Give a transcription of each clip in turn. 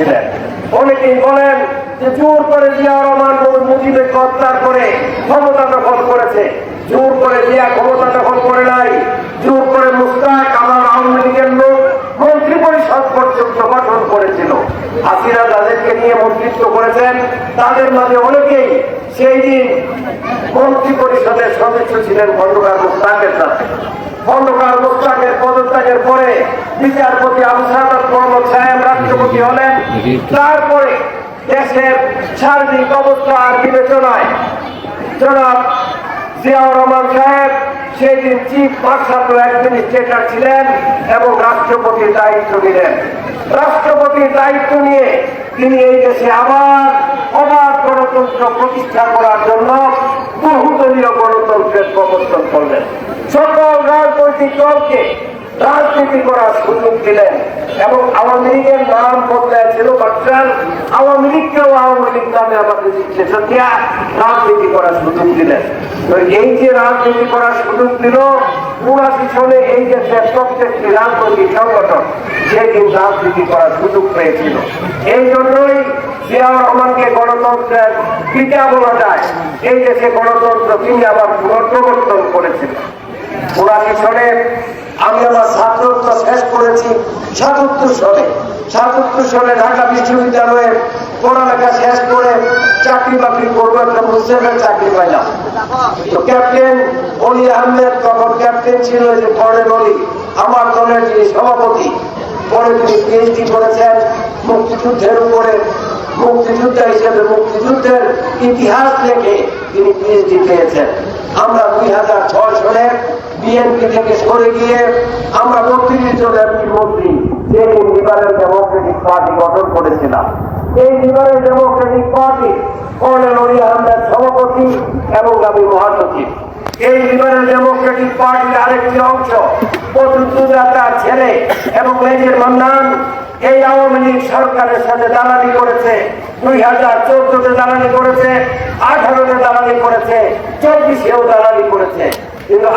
করেছিলেন। অনেকেই বলেন যে জোর করে জিয়াউর রহমান মুজিবের গ্রেফতার করে ক্ষমতা দখল করেছে। জোর করে জিয়া ক্ষমতা দখল করে নাই, জোর করে মুস্তাক আমার আওয়ামী লীগের লোক মন্ত্রী পরিষদ পর্যন্ত গঠন করেছিল। হাসিনা যাদেরকে নিয়ে মন্ত্রিত্ব করেছেন তাদের মাঝে অনেকেই সেই দিন মন্ত্রী পরিষদের সদস্য ছিলেন খন্দকার মুস্তাকের সাথে। খন্দকার মুস্তাকের পদত্যাগের পরে বিচারপতি আবু সাদাত মোহাম্মদ সাহেব রাষ্ট্রপতি হলেন। তারপরে দেশের সার্বিক অবস্থার বিবেচনায় জনাব জিয়াউর রহমান সাহেব সেই দিন চিফ মার্শাল অ্যাডমিনিস্ট্রেটর ছিলেন এবং রাষ্ট্রপতির দায়িত্ব নিলেন। রাষ্ট্রপতির দায়িত্ব নিয়ে তিনি এই দেশে আবার অবাধ গণতন্ত্র প্রতিষ্ঠা করার জন্য বহুদলীয় গণতন্ত্রের প্রবর্তন করলেন। সকল রাজনৈতিক দলকে রাজনীতি করার সুযোগ দিলেন এবং আওয়ামী লীগের নাম বদলেছিল বাচ্চান আওয়ামী লীগকেও আওয়ামী লীগ নামে আমাদের রেজিস্ট্রেশন দিয়া রাজনীতি করার সুযোগ দিলেন। তো এই যে রাজনীতি করার সুযোগ দিল ৭৯ সনে এই দেশের প্রত্যেকটি রাজনৈতিক সংগঠন সেদিন রাজনীতি করার সুযোগ পেয়েছিল। এই জন্যই জিয়াউর রহমানকে গণতন্ত্রের পিতা বলা যায়। এই দেশে গণতন্ত্র তিনি আবার পুনঃপ্রবর্তন করেছিলেন। ৭৯ সনে আমি আমার ছাত্রত্ব শেষ করেছি ৭৭ সনে। ৭৭ সনে ঢাকা বিশ্ববিদ্যালয়ে পড়ালেখা শেষ করে চাকরি বাকরি করবো, একটা মুসলিমের চাকরি পাইলাম। তো ক্যাপ্টেন অলি আহমেদ তখন ক্যাপ্টেন ছিল, যে কর্নেল অলি আমার দলের যিনি সভাপতি, পরে তিনি পিএইচডি করেছেন মুক্তিযুদ্ধের উপরে। মুক্তিযোদ্ধা হিসেবে মুক্তিযুদ্ধের ইতিহাস দেখে তিনি পিএইচডি পেয়েছেন। আমরা ২০০৬ সনে বিএনপি থেকে সরে গিয়ে আমরা ৩২ জন এমপি মন্ত্রী যে লিবারেল ডেমোক্রেটিক পার্টি গঠন করেছিলাম। এই লিবারেল ডেমোক্রেটিক পার্টি কর্নেল অলি আহমেদ সভাপতি এবং আমি মহাসচিব। এই লিবারেল ডেমোক্রেটিক পার্টির আরেকটি অংশ তার ছেলে এবং মেজর মান্নান এই আওয়ামী লীগ সরকারের সাথে দালালি করেছে। ২০১৪-তে দালালি করেছে, ১৮-তে দালালি করেছে, ২৪-এও দালালি করেছে। কিন্তু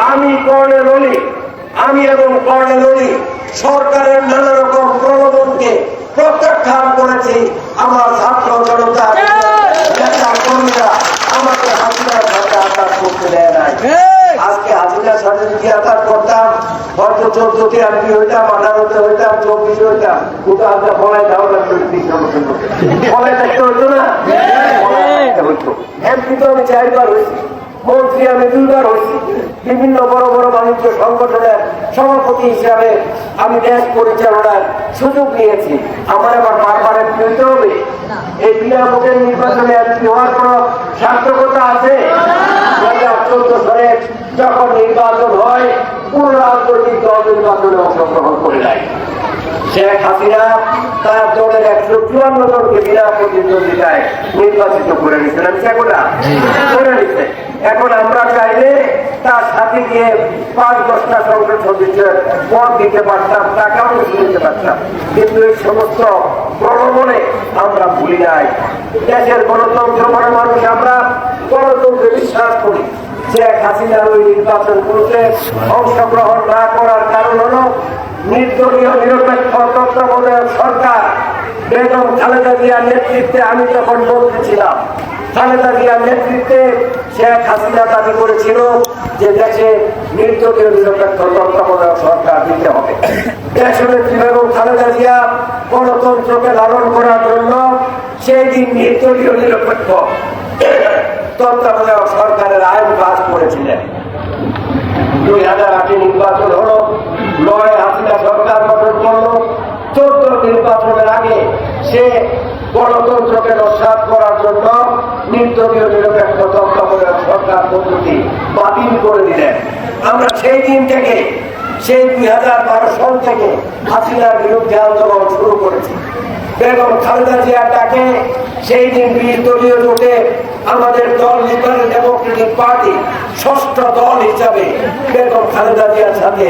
আমি এবং কর্নেল অলি সরকারের নানা রকম প্রলোভনকে প্রত্যাখ্যান করেছি। আমার ছাত্র জনতা নেতা কর্মীরা আমাকে হাসিনার সাথে আঘাত করতে দেয় নাই। আজকে হাসিনার সাথে যদি আঘাত করতাম হয়তো ১৪টি এমপি হইতাম, 18-তে হইতাম, 24 হইতাম। কিন্তু আজকে ফলাই যাওয়া লাগবে, ফলাই থাকতে হইতো না, হইতো। এমপি তো আমি 4বার হয়েছি, মন্ত্রী আমি 2বার হয়েছি। বিভিন্ন বড় বড় বাণিজ্য সংগঠনের সভাপতি হিসাবে আমি দেশ পরিচালনার সুযোগ নিয়েছি। আমার আবার বারবার এমপি হইতে হবে? এই বিনা ভোটের নির্বাচনে এমপি হওয়ার কোন সার্থকতা আছে? ২০১৪ সালে যখন নির্বাচন হয় কোন রাজনৈতিক দল নির্বাচনে অংশগ্রহণ করে নাই। শেখ হাসিনা তার দলের ১৫৪ জনকে বিনা প্রতিদ্বন্দ্বিতায় নির্বাচিত করে নিচ্ছেন। আমি সেগুলা করে নিচ্ছে। এখন আমরা চাইলে তার সাথে গিয়ে ৫-১০টা সংসদ সদস্যের ভোট দিতে পারতাম, টাকাও দিতে পারতাম। কিন্তু এই সমস্ত প্রলোভনে আমরা ভুলি নাই। দেশের গণতন্ত্র মানে মানুষ, আমরা গণতন্ত্রে বিশ্বাস করি। শেখ হাসিনার ওই নির্বাচন করতে অংশগ্রহণ না করার কারণ হল নির্দলীয় নিরপেক্ষ তত্ত্বাবধায়ক সরকার বেগম খালেদা জিয়ার নেতৃত্বে, আমি তখন বলতেছিলাম, খালেদা জিয়ার নেতৃত্বে শেখ হাসিনা দাবি করেছিল যে দেশে নির্দলীয় নিরপেক্ষ তত্ত্বাবধায়ক সরকার দিতে হবে। দেশনেত্রী বেগম খালেদা জিয়া গণতন্ত্রকে লালন করার জন্য সেই দিন নির্দলীয় নিরপেক্ষ তত্ত্বাবধায়ক সরকারের আইন পাস করেছিলেন। ২০০৮ নির্বাচন হলো, ৯ হাসিনা সরকার গঠন করলো। ১৪ নির্বাচনের আগে সে গণতন্ত্রকে নস্যাৎ করার জন্য নির্দলীয় নিরপেক্ষ তত্ত্বাবধায়ক সরকার পদ্ধতি বাতিল করে দিলেন। আমরা সেই দিন থেকে, সেই ২০১২ সাল থেকে হাসিনার বিরুদ্ধে আন্দোলন শুরু করেছি। বেগম খালেদা জিয়ার ডাকে সেই দিন ২০ দলীয় জোটে আমাদের দল লিবারেল ডেমোক্রেটিক পার্টি ৬ষ্ঠ দল হিসাবে বেগম খালেদা জিয়ার সাথে